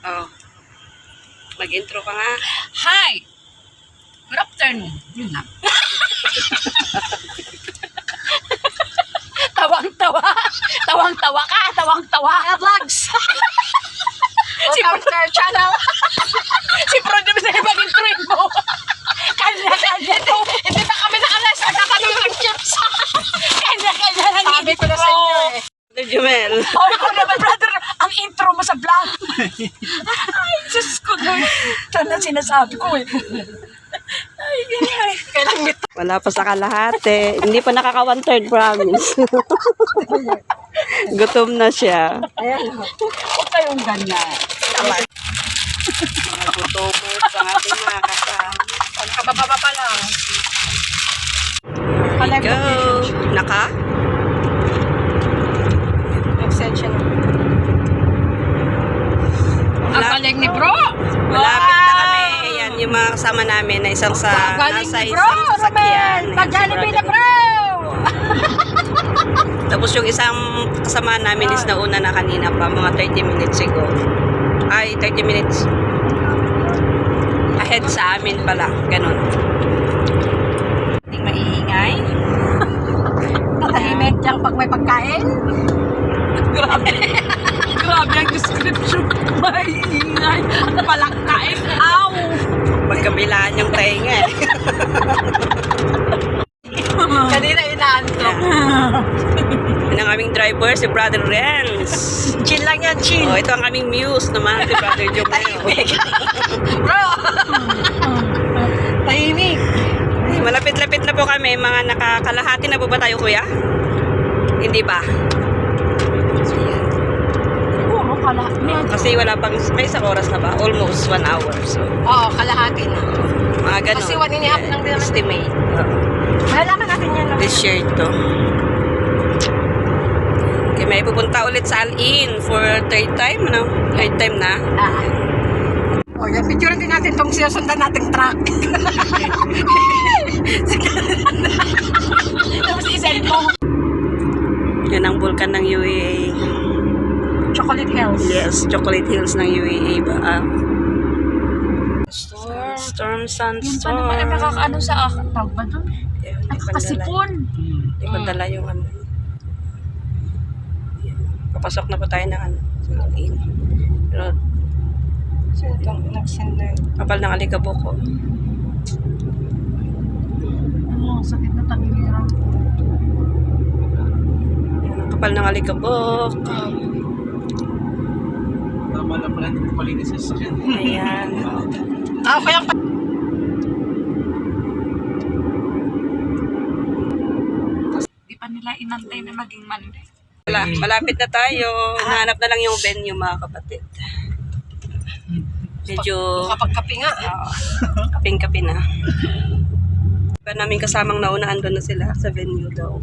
Oh. Mag-intro ka nga. Hi! Good afternoon. Yun lang. Tawang-tawa. Tawang-tawa ka. Tawang-tawa. Vlogs. Welcome to our channel. Si Prode na yung mag-introin mo. Kanya-kanya to. Hindi na kami nakalas. Nagkakaroon ng chips. Kanya-kanya lang. Sabi ko na sa inyo eh. Brother Jumel. Oh, ikaw naman, brother. Ang intro mo sa vlog. Ay, Diyos ko. Ito na sinasabi ko eh. Ay, kailang nito. Wala pa sa kalahati. Hindi pa nakaka 1/3, promise. Gutom na siya. Ayan. Huwag kayong ganyan. Tama. Mga gutomers ang ating mga kasama. Pagkababa pa lang. There you go. Naka? Extension. Ang galing ni bro. Malapit na kami. Ayan yung mga kasama namin na isang sa Galing nasa ni bro. isang sasakyan. Ayan, si Pag-Jollibee na brother. bro. Tapos yung isang kasama namin is nauna na kanina pa, mga 30 minutes ago. Ay, 30 minutes. Ahead sa amin pala. Ganon. Hindi maiingay. Tahimik dyan pag may pagkain. Grabe. Grabe ang description. May ingay. At palang kain. Ow! Magkabilaan yung tainga eh. Kanina inaantok. Yan ang aming driver, si Brother Renz. Chill lang yan, chill. Oh, ito ang aming muse naman, si Brother Jomel. Bro! Tahimik. Malapit-lapit na po kami. Mga nakakalahati na po ba tayo, kuya? Hindi pa. Oo, kalahati. Kasi wala pang, may isang oras na ba? Almost 1 hour. So, Oo, kalahati na. mga ganun. Kasi 1 and a half lang din naman. Estimate. Malalaman natin yan. No? This shirt to. Okay, may pupunta ulit sa Al-In for third time, ano? Third time na. O, yan, picture din natin itong sinusundan nating truck. Tapos isend mo. Yan ang vulkan ng UAE. Chocolate Hills. Yes, Chocolate Hills ng UAE ba? Storm. Storm, Yun pa sunstorm. naman ang nakakaano sa akin. Tawag ba doon? Nakakasipon. Hindi ko dala yung ano. Yan. Papasok na po tayo ng ano. Sa Al-In. Pero, So, itong nag-send na yun. kapal ng alikabok ko. Ano, sakit na tangiran. Yan, kapal ng alikabok. Tama lang pala, hindi ko palinis sa sasakyan. Ayan. Kaya pa. Di pa nila inantay na maging Monday. Malapit na tayo. Nahanap na lang yung venue, mga kapatid. Medyo Kapag-kapi nga. kaping-kapi na. Iba namin kasamang naunaan doon na sila sa venue daw.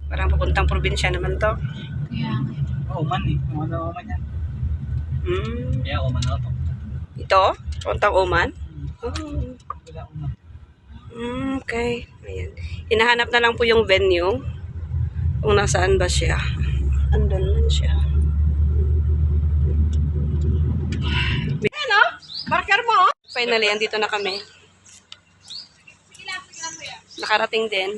Parang papuntang probinsya naman to. Yeah. Oman eh. Oman yan. Kaya Oman na ito. Ito? Papuntang Oman? Oh. Wala Oman. Okay. Ayan. Hinahanap na lang po yung venue. Kung nasaan ba siya. Andun man siya. Ano? Marker mo? Finally, andito na kami. Nakarating din.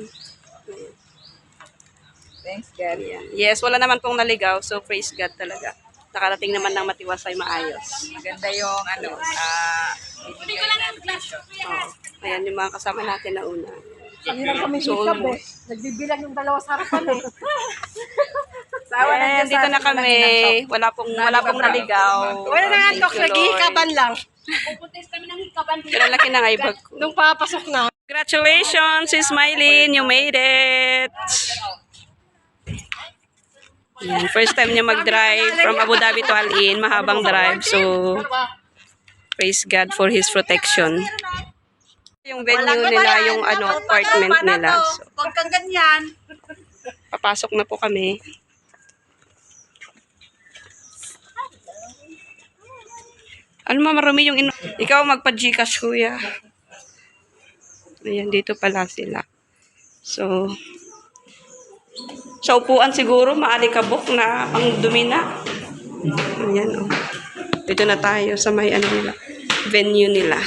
Thanks, God. Ayan. Yes, wala naman pong naligaw. So, praise God talaga. Nakarating naman ng matiwasay maayos. Maganda yung ano, bibigay natin. Oo. Ayan yung mga kasama natin na una. Hirap kami So, hikab eh. Nagbibilang yung dalawa sa harapan eh. Ayan, dito na kami. Wala pong naligaw. Wala na nga Thank tok, you, Lord. naghihikaban lang. Pero laki ng ibag ko. Nung papasok na. Congratulations, Smiley. You made it. Yan, first time niya mag-drive from Abu Dhabi to Al-In. Mahabang drive. So, praise God for His protection. Yung venue nila, yung ano, apartment nila. So, Huwag kang ganyan. papasok na po kami. Ano marami yung ikaw magpa-Gcash, kuya. Ayan, dito pala sila. So, sa upuan siguro, maalikabok na ang dumi na. Ayan, oh. Dito na tayo sa may ano nila, venue nila.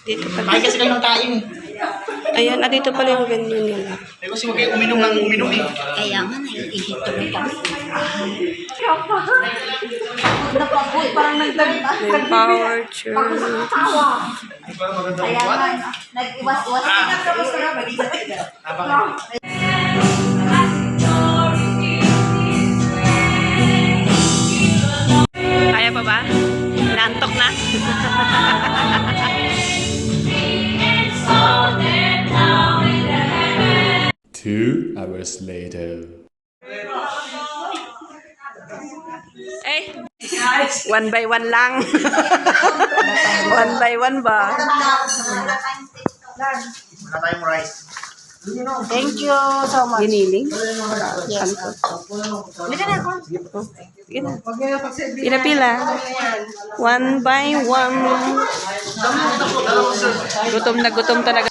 Dito pala. Kain kasi kayo ng kain. Ayan, dito pala yung venue nila. Ay, kasi huwag kayo uminom ng uminom eh. Kaya nga, naiihito ko pa. Napapoy, parang May Power Church. Kaya nga, nag-iwas-iwas. Kaya pa ba? Naantok na? 2 hours later. Eh, one by one lang. One by one ba? Wala tayong rice. Thank you so much. Giniling? Yes. Halika na ako. Sige na. Pila-pila. One by one. Gutom talaga.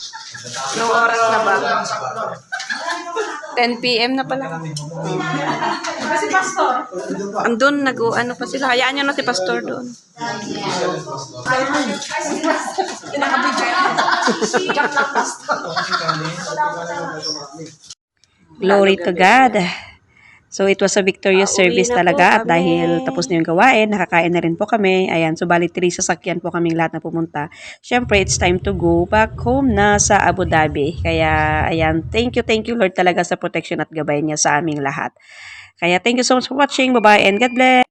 Anong oras na ba? 10 p.m. na pala. Kasi pastor. Andun, ano pa sila. Hayaan nyo na si Pastor doon. Glory to God. So, it was a victorious service talaga at dahil tapos na yung gawain, nakakain na rin po kami. Ayan, so bali 3 sasakyan po kaming lahat na pumunta. Siyempre, it's time to go back home na sa Abu Dhabi. Kaya, ayan, thank you Lord talaga sa protection at gabay niya sa aming lahat. Kaya, thank you so much for watching. Bye-bye and God bless!